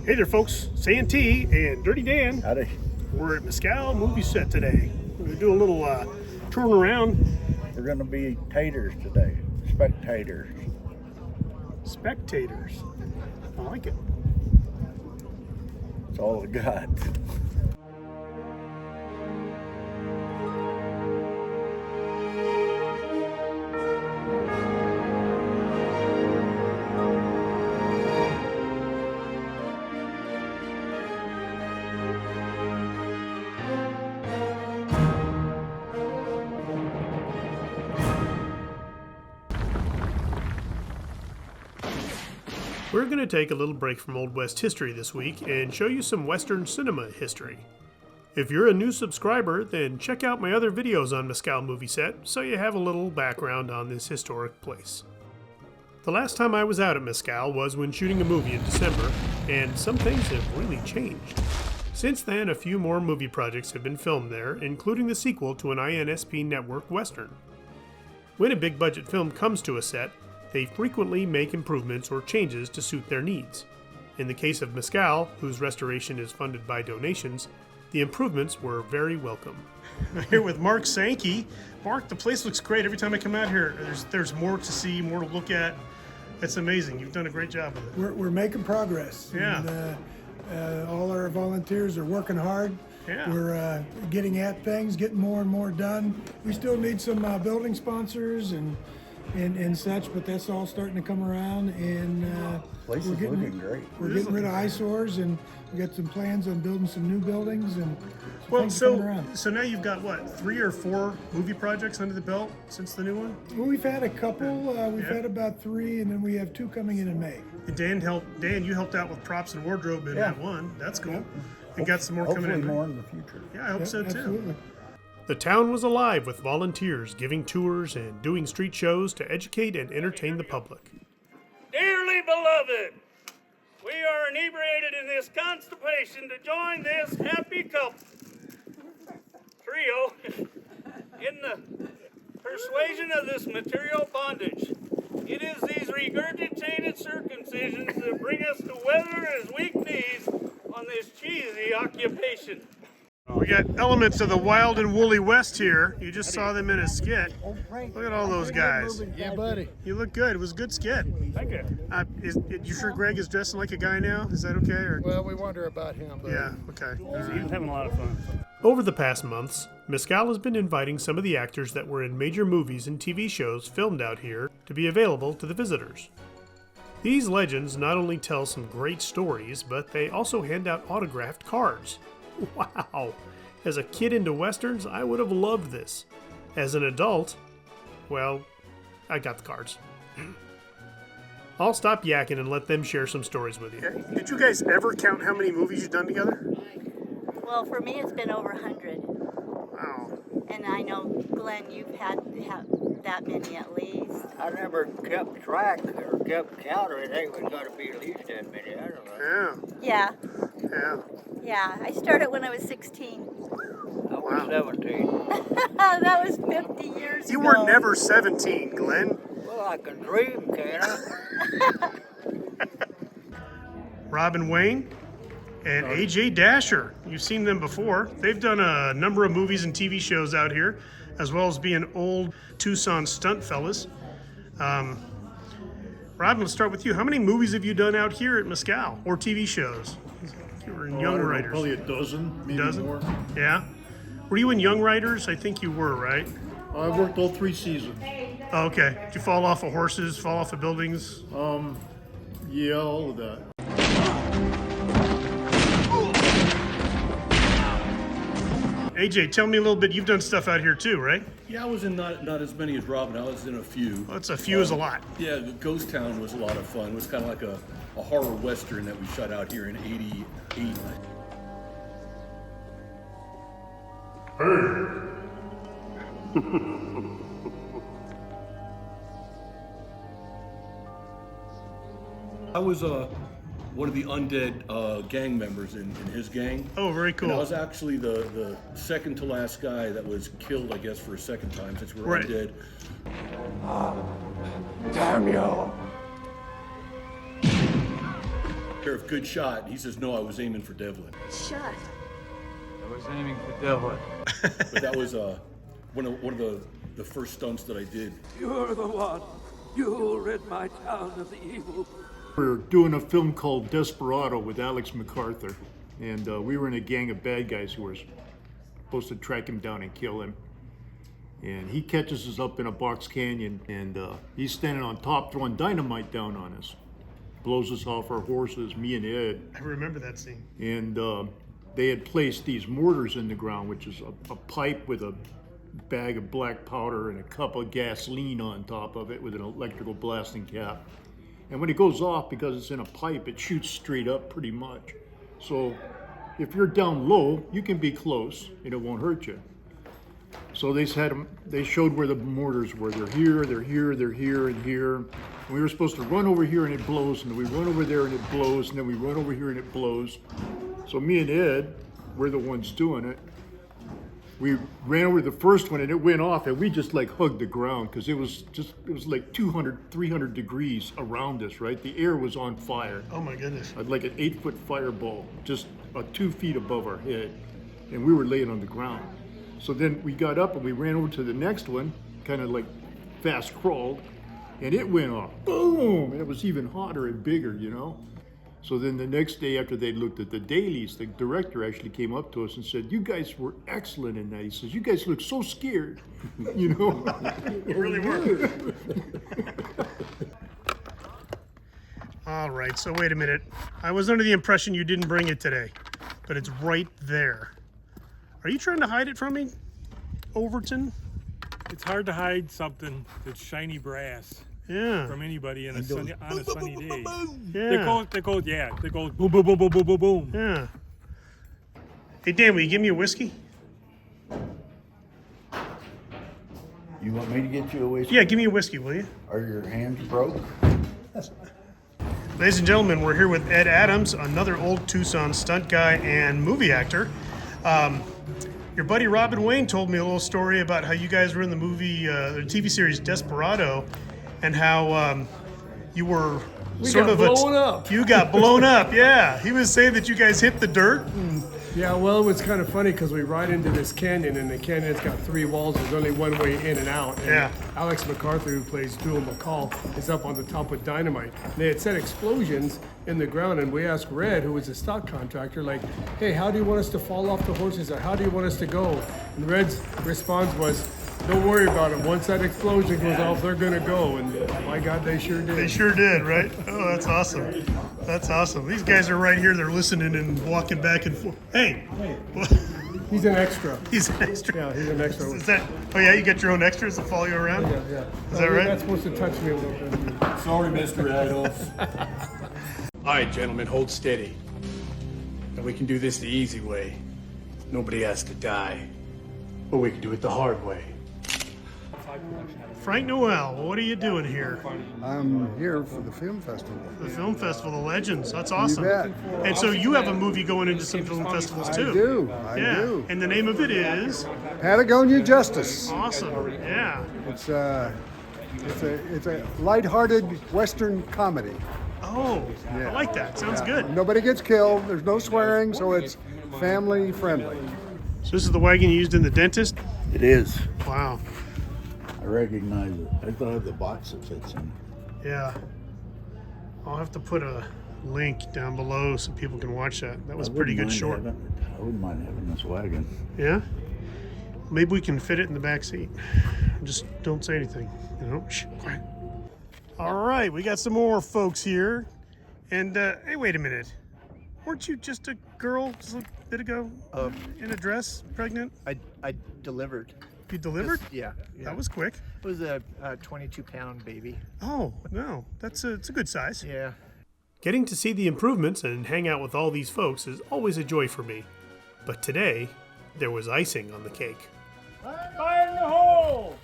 Hey there folks, Santee and Dirty Dan. Howdy. We're at Mescal movie set today. We're going to do a little touring around. We're going to be taters today, spectators. Spectators. I like it. That's all we got. We're going to take a little break from Old West history this week and show you some Western cinema history. If you're a new subscriber, then check out my other videos on Mescal Movie Set so you have a little background on this historic place. The last time I was out at Mescal was when shooting a movie in December, and some things have really changed. Since then, a few more movie projects have been filmed there, including the sequel to an INSP network Western. When a big budget film comes to a set, they frequently make improvements or changes to suit their needs. In the case of Mescal, whose restoration is funded by donations, the improvements were very welcome. I'm here with Mark Sankey. Mark, the place looks great. Every time I come out here, there's more to see, more to look at. It's amazing. You've done a great job with it. We're making progress. Yeah. And, all our volunteers are working hard. Yeah. We're getting at things, getting more and more done. We still need some building sponsors and such, but that's all starting to come around, and Place is looking great. We're getting rid of eyesores, and we got some plans on building some new buildings, and so now you've got what, 3 or 4 movie projects under the belt since the new one? Well, we've had a couple. We've had about 3, and then we have 2 coming in May. And Dan, you helped out with props and wardrobe in that one. That's cool. Yep. And got some more coming in. Hopefully more in the future. Yeah, I hope so too. Absolutely. The town was alive with volunteers giving tours and doing street shows to educate and entertain the public. Dearly beloved, we are inebriated in this constipation to join this happy trio in the persuasion of this material bondage. It is these regurgitated circumcisions that bring us to weather as weak knees on this cheesy occupation. We got elements of the Wild and Woolly West here. You just saw them in a skit. Look at all those guys. Yeah, buddy. You look good. It was a good skit. Thank you. You sure Greg is dressing like a guy now? Is that okay? Or? Well, we wonder about him. But Yeah, okay. He was having a lot of fun. Over the past months, Mescal has been inviting some of the actors that were in major movies and TV shows filmed out here to be available to the visitors. These legends not only tell some great stories, but they also hand out autographed cards. Wow! As a kid into Westerns, I would have loved this. As an adult, well, I got the cards. I'll stop yakking and let them share some stories with you. Did you guys ever count how many movies you've done together? Well, for me, it's been over 100. Wow. And I know, Glenn, you've had that many at least. I never kept track or kept count, or I think we've got to be at least that many. I don't know. Yeah. Yeah, Yeah. yeah. I started when I was 16. I was 17. That was 50 years ago. You were never 17, Glenn. Well, I can dream, can't I? Robin Wayne and AJ Dasher. You've seen them before. They've done a number of movies and TV shows out here, as well as being old Tucson stunt fellas. Robin, let's start with you. How many movies have you done out here at Mescal, or TV shows? You were in Young Riders. Probably a dozen, maybe more. Yeah. Were you in Young Riders? I think you were, right? I worked all 3 seasons. Oh, okay. Did you fall off of horses, fall off of buildings? Yeah, all of that. AJ, tell me a little bit. You've done stuff out here too, right? Yeah, I was in not as many as Robin. I was in a few. Well, it's a few is a lot. Yeah, Ghost Town was a lot of fun. It was kind of like a horror western that we shot out here in '88. I was one of the undead gang members in his gang. Oh, very cool. And I was actually the second to last guy that was killed, I guess, for a second time since we were Right. undead. Damn you. Sheriff, good shot. He says, no, I was aiming for Devlin. Shut. I was aiming for Devlin. But that was one of the first stunts that I did. You're the one. You'll rid my town of the evil. We were doing a film called Desperado with Alex MacArthur, and we were in a gang of bad guys who were supposed to track him down and kill him. And he catches us up in a box canyon, and he's standing on top throwing dynamite down on us. Blows us off our horses, me and Ed. I remember that scene. And they had placed these mortars in the ground, which is a pipe with a bag of black powder and a cup of gasoline on top of it with an electrical blasting cap. And when it goes off, because it's in a pipe, it shoots straight up pretty much. So if you're down low, you can be close and it won't hurt you. So they showed where the mortars were. They're here, they're here, they're here, and here. And we were supposed to run over here and it blows, and then we run over there and it blows, and then we run over here and it blows. So me and Ed, we're the ones doing it. We ran over the first one and it went off, and we just like hugged the ground because it was like 200, 300 degrees around us, right? The air was on fire. Oh my goodness. Like an 8-foot fireball, just 2 feet above our head. And we were laying on the ground. So then we got up and we ran over to the next one, kind of like fast crawled, and it went off. Boom! And it was even hotter and bigger, you know? So then the next day after they looked at the dailies, the director actually came up to us and said, "You guys were excellent in that." He says, "You guys look so scared," you know? You really were. All right, so wait a minute. I was under the impression you didn't bring it today, but it's right there. Are you trying to hide it from me, Overton? It's hard to hide something that's shiny brass. Yeah. From anybody on a sunny day. Yeah. They go boom, boom, boom, boom, boom, boom, boom. Yeah. Hey, Dan, will you give me a whiskey? You want me to get you a whiskey? Yeah, give me a whiskey, will you? Are your hands broke? Ladies and gentlemen, we're here with Ed Adams, another old Tucson stunt guy and movie actor. Your buddy Robin Wayne told me a little story about how you guys were in the movie, the TV series Desperado, and how you were You got blown up, yeah. He was saying that you guys hit the dirt. Yeah, well, it was kind of funny because we ride into this canyon, and the canyon's got 3 walls. There's only one way in and out. And yeah. Alex MacArthur, who plays Jewel McCall, is up on the top with dynamite. They had set explosions in the ground, and we asked Red, who was a stock contractor, like, "Hey, how do you want us to fall off the horses, or how do you want us to go?" And Red's response was, "Don't worry about it. Once that explosion goes off, they're gonna go." And my God, they sure did. They sure did, right? Oh, that's awesome. That's awesome. These guys are right here. They're listening and walking back and forth. Hey. He's an extra. He's an extra. Yeah, he's an extra. Is that? Oh yeah, you get your own extras to follow you around. Yeah. Is that right? You're not supposed to touch me a little bit. Sorry, Mr. Adolf. All right, gentlemen, hold steady. And we can do this the easy way. Nobody has to die. Or we can do it the hard way. Frank Noel, what are you doing here? I'm here for the film festival. The film festival, the Legends. That's awesome. You bet. And so you have a movie going into some film festivals too. I do. And the name of it is Patagonia Justice. Awesome. Yeah. It's a lighthearted Western comedy. Oh, yeah. I like that. Sounds good. Nobody gets killed. There's no swearing, so it's family friendly. So this is the wagon you used in The Dentist? It is. Wow. I recognize it. I thought of the box it fits in. Yeah. I'll have to put a link down below so people can watch that. That was a pretty good short. I wouldn't mind having this wagon. Yeah? Maybe we can fit it in the back seat. Just don't say anything, you know? Shh, quiet. All right, we got some more folks here. And, hey, wait a minute. Weren't you just a girl just a bit ago in a dress, pregnant? I delivered. You delivered? Yeah. That was quick. It was a 22-pound baby. Oh, no. It's a good size. Yeah. Getting to see the improvements and hang out with all these folks is always a joy for me. But today, there was icing on the cake. Fire in the hole!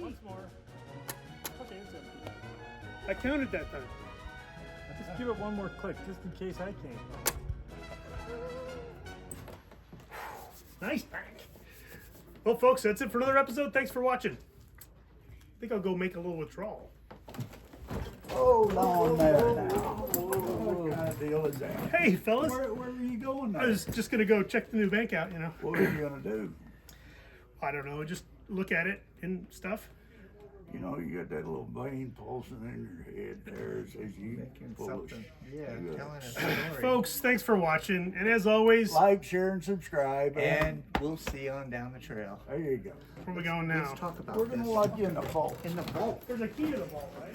Once more. Okay, I counted that time. Just give it one more click, just in case I can't. Nice. Well, folks, that's it for another episode. Thanks for watching. think I'll go make a little withdrawal. Hold on there now. What kind of deal is that? Hey, fellas. Where are you going now? I was just gonna go check the new bank out, you know. What are you gonna do? I don't know, just look at it and stuff. You know, you got that little vein pulsing in your head there. It says you foolish. Yeah, telling us a story. Folks, thanks for watching, and as always, Like, share, and subscribe. And we'll see you on down the trail. There you go. where we going now? Let's talk about We're this. gonna lock you in the vault. In the vault. There's a key to the vault, right?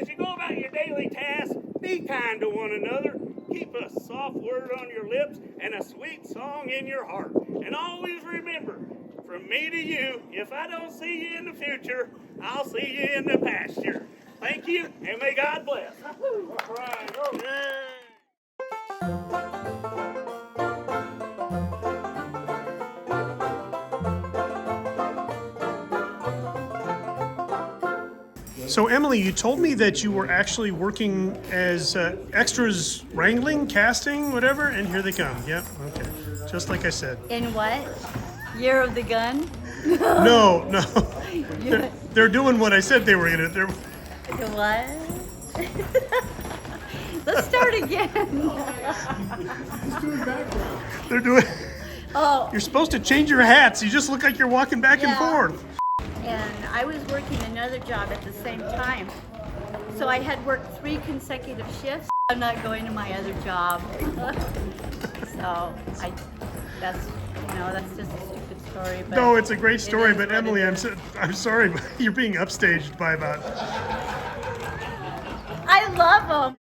As you go about your daily tasks, be kind to one another. Keep a soft word on your lips and a sweet song in your heart. And always remember, from me to you, if I don't see you in the future, I'll see you in the pasture. Thank you, and may God bless. All right. So Emily, you told me that you were actually working as extras, wrangling, casting, whatever, and here they come. Yep, okay, just like I said. In what? Year of the gun? No, they're doing what I said they were gonna. They're What? Let's start again. they're doing. Oh, You're supposed to change your hats. You just look like you're walking back and Yeah. forth. and I was working another job at the same time. So I had worked 3 consecutive shifts. I'm not going to my other job. So that's just a stupid story. But No, it's a great story, is but what it Emily, is. I'm sorry, but you're being upstaged by about. I love them.